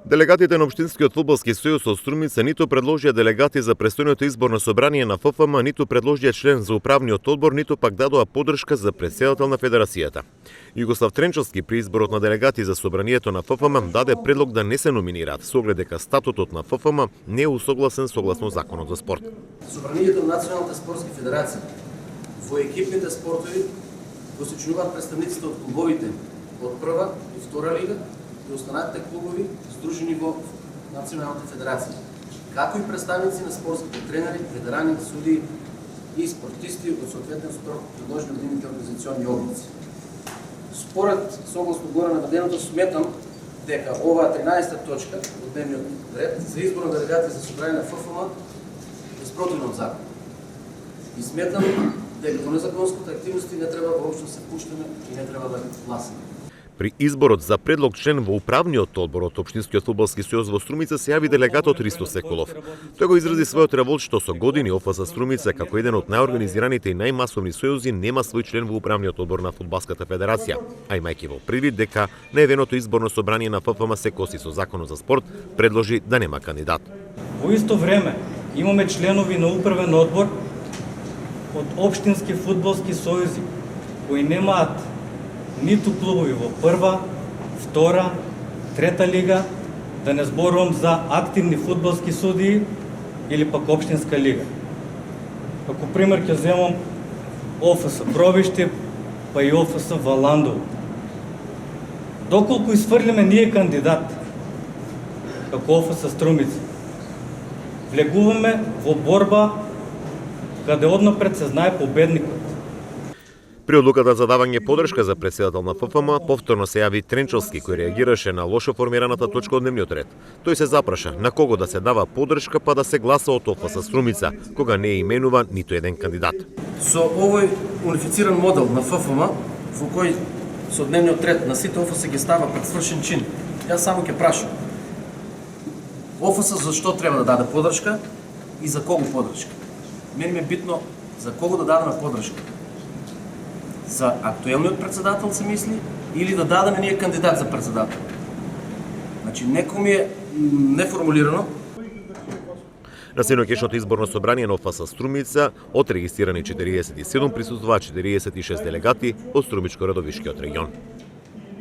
Делегатите на Општинскиот фудбалски сојуз од Струмица ниту предложија делегати за престојното изборно собрание на ФФМ, ниту предложија член за управниот одбор, ниту пак дадоа поддршка за претседател на федерацијата. Југослав Тренчовски при изборот на делегати за собранието на ФФМ даде предлог да не се номинираат, со оглед дека статутот на ФФМ не е усогласен согласно Законот за спорт. Собранието на Националната спортски федерација во екипните спортови го се членуваат представниците од клубовите од прва и втора лига и останатите клубови здружени во Националната федерација, како и представници на спортските тренери, ветерани, судии и спортисти од соодветен спорт предложени од нивните организациони облици. Според согласно горе наведеното, сметам дека оваа 13-та точка од дневниот ред за избор на делегати за собрание на ФФМ е спротивно од закон. И сметам дека до незаконските активности не треба воопшто се пуштаме и не треба да гласаме. При изборот за предлог член во управниот одбор од Општинскиот фудбалски сојуз во Струмица се јави делегатот Ристо Секулов. Тој го изрази својот револт што со години ОФС Струмица како еден од најорганизираните и најмасовни сојузи нема свој член во управниот одбор на фудбалската федерација, а имајќи во предвид дека најавеното изборно собрание на ФФМ се коси со Законот за спорт, предложи да нема кандидат. Во исто време имаме членови на управен одбор од општински фудбалски сојузи кои немаат ниту клубови во прва, втора, трета лига, да не зборувам за активни фудбалски судии или пак општинска лига. Како пример ќе земам ОФС Пробишти, па и ОФС Валандово. Доколку изфрлиме ние кандидат, како ОФС Струмица, влегуваме во борба каде однапред се знае победникот. При одлуката за давање поддршка за претседател на ФФМ, повторно се јави Тренчовски, кој реагираше на лошо формираната точка од дневниот ред. Тој се запраша на кого да се дава поддршка, па да се гласа од ОФС Струмица, кога не е именува ниту еден кандидат. Со овој унифициран модел на ФФМ, во кој со дневниот ред на сите ОФС ги става пред свршен чин, јас само ќе прашам. ОФС зашто треба да даде поддршка и за кого поддршка? Мене ми е битно за кого да дадеме поддршка. За актуелниот председател се мисли или да дадеме ние кандидат за председател? Значи, некој ми е неформулирано. На синоќешното изборно собрание на ОФС Струмица од регистрирани 47 присуствуваа 46 делегати од Струмичко-Радовишкиот регион.